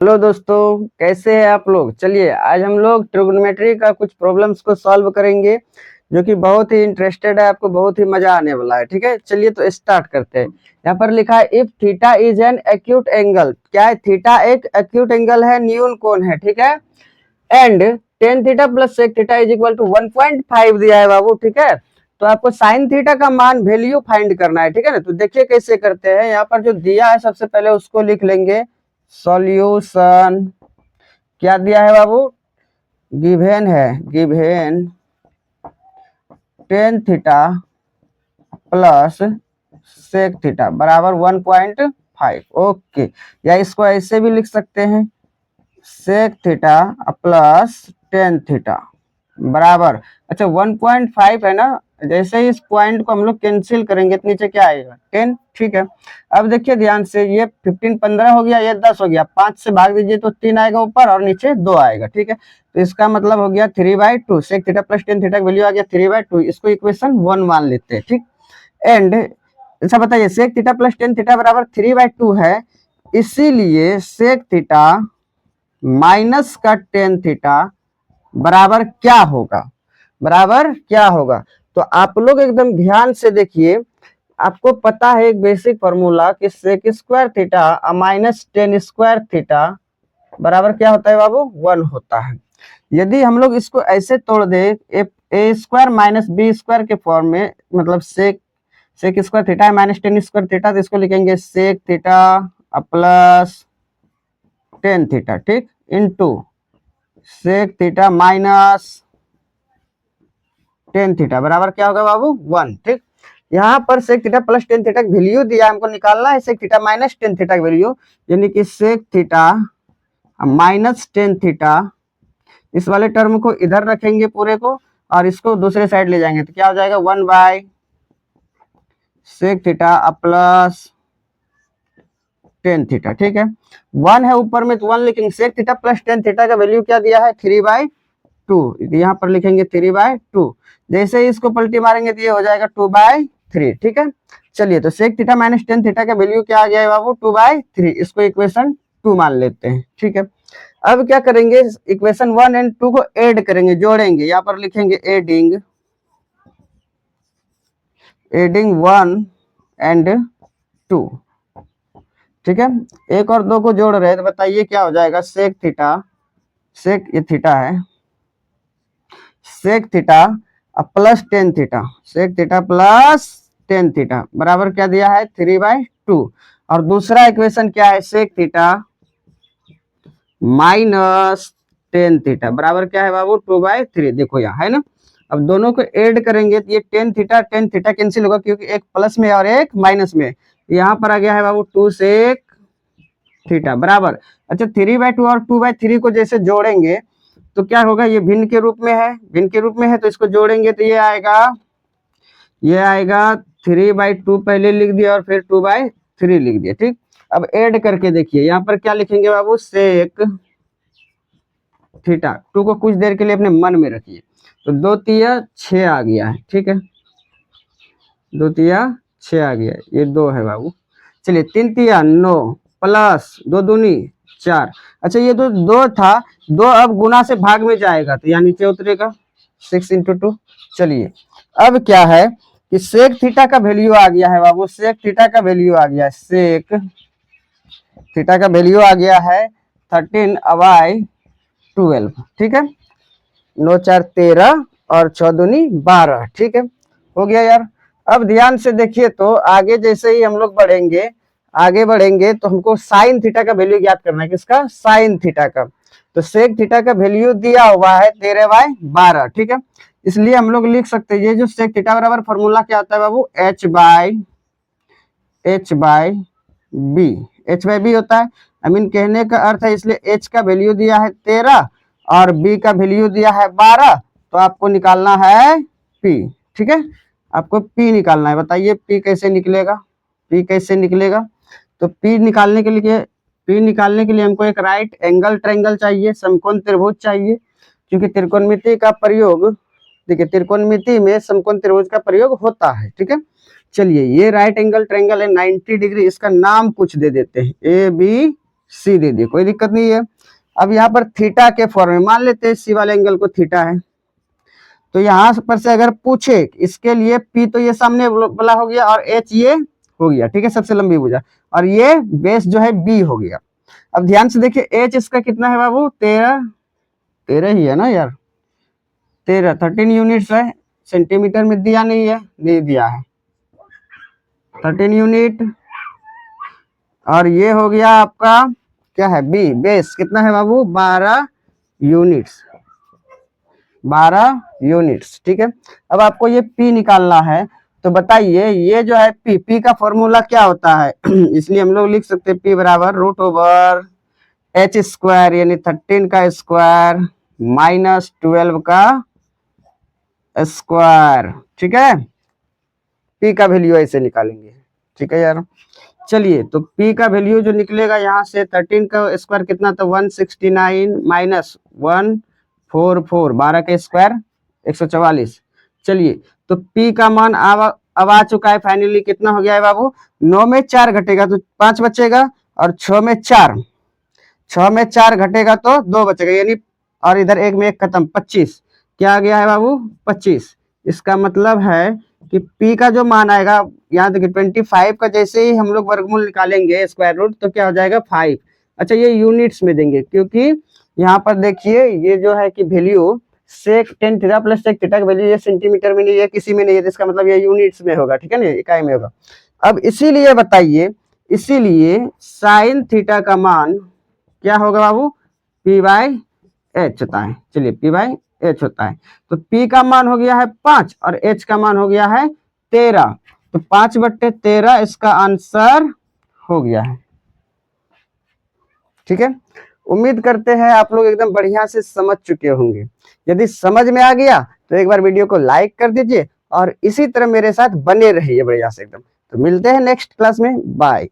Hello दोस्तों, कैसे हैं आप लोग। चलिए आज हम लोग ट्रिग्नोमेट्री का कुछ प्रॉब्लम्स को सॉल्व करेंगे जो कि बहुत ही इंटरेस्टेड है, आपको बहुत ही मजा आने वाला है। ठीक है, चलिए तो स्टार्ट करते हैं। यहाँ पर लिखा है if theta is an acute angle. क्या है? थीटा एक एक्यूट एंगल है, न्यून कोण है। ठीक है, and tan theta plus sec theta is equal to 1.5 दिया है बाबू। ठीक है, तो आपको साइन थीटा का मान वैल्यू फाइंड करना है। ठीक है ना, तो देखिए कैसे करते हैं। यहाँ पर जो दिया है सबसे पहले उसको लिख लेंगे। सॉल्यूशन क्या दिया है बाबू? गिवेन है, given tan theta plus sec theta बराबर 1.5। ओके, या इसको ऐसे भी लिख सकते हैं, sec theta plus tan theta बराबर, अच्छा 1.5 है ना। जैसे ही इस पॉइंट को हम लोग कैंसिल करेंगे तो नीचे क्या आएगा? 10। ठीक है, अब देखिए ध्यान से, ये 15 15 हो गया, ये 10 हो गया। 5 से भाग दीजिए तो 3 आएगा ऊपर और नीचे 2 आएगा। ठीक है, तो इसका मतलब हो गया 3/2। Sec theta plus tan theta की वैल्यू आ गया 3/2। इसको इक्वेशन 1 मान लेते हैं। ठीक, एंड अच्छा बताइए, sec theta plus tan theta बराबर 3/2 है, इसीलिए सेक थीटा माइनस का टेन थीटा बराबर क्या होगा? बराबर क्या होगा? तो आप लोग एकदम ध्यान से देखिए, आपको पता है एक बेसिक फॉर्मूला कि sec square theta minus tan square theta बराबर क्या होता है बाबू? 1 होता है। यदि हम लोग इसको ऐसे तोड़ दे, a square minus b square के फॉर्म में, मतलब सेक स्क्वायर थीटा है माइनस टेन स्क्वायर थीटा, तो इसको लिखेंगे sec theta plus tan theta, ठीक, into sec theta minus tan theta बराबर क्या होगा बाबू? 1। ठीक, यहाँ पर sec theta plus tan theta की वैल्यू दिया, हमको निकालना है sec theta minus tan theta की वैल्यू, यानी कि sec theta minus tan theta. इस वाले टर्म को इधर रखेंगे पूरे को, और इसको दूसरे साइड ले जाएंगे तो क्या हो जाएगा? 1 by sec theta plus tan theta. ठीक है, 1 है ऊपर में तो 1 लिखेंगे। Sec theta plus tan theta का वैल्यू क्या दिया है? 3/2। यहाँ पर लिखेंगे 3/2। जैसे ही इसको पलटी मारेंगे तो ये हो जाएगा 2/3। ठीक है, चलिए तो sec theta minus tan theta का वैल्यू क्या आ गया है बाबू? 2/3। इसको इक्वेशन 2 मान लेते हैं। ठीक है, अब क्या करेंगे? इक्वेशन 1 एंड 2 को ऐड करेंगे, जोड़ेंगे। यहाँ पर लिखेंगे एडिंग 1 एंड 2। ठीक है, 1 और 2 को जोड़ रहे हैं तो बताइए क्या हो जाएगा? सेक थीटा, सेक ये थीटा है, sec theta plus tan theta, sec theta plus tan theta बराबर क्या दिया है? 3/2। और दूसरा इक्वेशन क्या है? Sec theta minus tan theta बराबर क्या है बाबू? 2/3। देखो यहाँ है ना, अब दोनों को ऐड करेंगे तो ये टेन थीटा कैंसिल होगा, क्योंकि एक प्लस में और एक माइनस में। यहाँ पर आ गया है बाबू 2 सेक थीटा बराबर, अच्छा 3/2 और 2/3 को जैसे जोड़ेंगे तो क्या होगा? ये भिन्न के रूप में है, भिन्न के रूप में है, तो इसको जोड़ेंगे तो ये आएगा 3/2 पहले लिख दिया और फिर 2/3 लिख दिया। ठीक, अब ऐड करके देखिए, यहाँ पर क्या लिखेंगे बाबू? सेक थीटा, 2 को कुछ देर के लिए अपने मन में रखिए, तो 2 तिया 6 आ गया है। ठीक है, 2 तिया 6 आ गया, ये 2 है बाबू। चलिए 3 तिया 9 प्लस 2 दूनी 4। अच्छा ये तो 2 था, 2 अब गुना से भाग में जाएगा तो यहाँ नीचे उतरेगा 6 × 2। चलिए अब क्या है कि सेक थीटा का वैल्यू आ गया है बाबू, सेक थीटा का वैल्यू आ गया है, सेक थीटा का वैल्यू आ गया है 13/12। ठीक है, 9 4 13 और 6 दूनी 12। ठीक है, हो गया यार। अब ध्यान से देखिए, तो आगे जैसे ही हम लोग आगे बढ़ेंगे तो हमको साइन थीटा का वैल्यू ज्ञात करना है। किसका? साइन थीटा का। तो सेक थीटा का वैल्यू दिया हुआ है 13/12। ठीक है, इसलिए हम लोग लिख सकते हैं, ये जो सेक थीटा बराबर फॉर्मूला क्या आता है बाबू? h/b, h/b होता है। आई मीन कहने का अर्थ है, इसलिए h का वैल्यू दिया है 13 और b का वैल्यू दिया है 12, तो आपको निकालना है p। ठीक है, आपको p निकालना है। बताइए p कैसे निकलेगा? p कैसे निकलेगा? तो p निकालने के लिए हमको एक राइट एंगल ट्रायंगल चाहिए, समकोण त्रिभुज चाहिए, क्योंकि त्रिकोणमिति का प्रयोग, देखिए त्रिकोणमिति में समकोण त्रिभुज का प्रयोग होता है। ठीक है, चलिए ये राइट एंगल ट्रायंगल है 90 डिग्री, इसका नाम कुछ दे देते हैं, ए बी सी दे दिए, कोई दिक्कत नहीं है। अब यहाँ पर थीटा के फॉर्म में मान लेते हैं सी वाले एंगल को थीटा है, तो यहाँ पर से अगर पूछे इसके लिए पी तो ये सामने वाला हो गया और एच ये हो गया, ठीक है, सबसे लंबी भुजा, और ये बेस जो है बी हो गया। अब ध्यान से देखिए एच इसका कितना है बाबू, 13 ही है ना यार, 13 यूनिट्स है, सेंटीमीटर में दिया नहीं है, नहीं दिया है, 13 यूनिट। और ये हो गया आपका क्या है बी, बेस कितना है बाबू, 12 यूनिट्स, 12 यूनिट्स, ठीक है। अब आपको ये पी निकालना है, तो बताइए ये जो है पी का फॉर्मूला क्या होता है इसलिए हम लोग लिख सकते हैं पी बराबर रूट ओवर एच स्क्वायर, यानी 13 का स्क्वायर माइनस 12 का स्क्वायर, ठीक है। पी का वैल्यू ऐसे निकालेंगे, ठीक है यार। चलिए तो पी का वैल्यू जो निकलेगा यहाँ से 13 का स्क्वायर कितना, तो 169 माइनस 144, 12 का स्क्वायर 144। चलिए तो पी का मान अब आ चुका है फाइनली, कितना हो गया है बाबू, 9 में 4 घटेगा तो 5 बचेगा, और 6 में 4 घटेगा तो 2 बचेगा, यानी और इधर 1 में 1 खत्म, 25 क्या आ गया है बाबू, 25। इसका मतलब है कि P का जो मान आएगा, यहाँ देखिए 25 का जैसे ही हम लोग वर्गमूल निकालेंगे स्क्वायर रूट तो क्या हो जाएगा 5। अच्छा ये यूनिट्स में देंगे, क्योंकि यहाँ पर देखिए ये जो है कि value sec tan theta plus sec theta का वैल्यू ये सेंटीमीटर में नहीं है, किसी में नहीं है, तो इसका मतलब ये यूनिट्स में होगा, ठीक है ना, इकाई में होगा। अब इसीलिए बताइए, इसीलिए साइन थीटा का मान क्या होगा बाबू, P बाई एच होता है। चलिए P बाई एच होता है, तो P का मान हो गया है 5 और H का मान हो गया है 13, तो 5/13 इसका आंसर हो गया है, ठीक है। उम्मीद करते हैं आप लोग एकदम बढ़िया से समझ चुके होंगे। यदि समझ में आ गया तो एक बार वीडियो को लाइक कर दीजिए और इसी तरह मेरे साथ बने रहिए बढ़िया से एकदम। तो मिलते हैं नेक्स्ट क्लास में, बाय।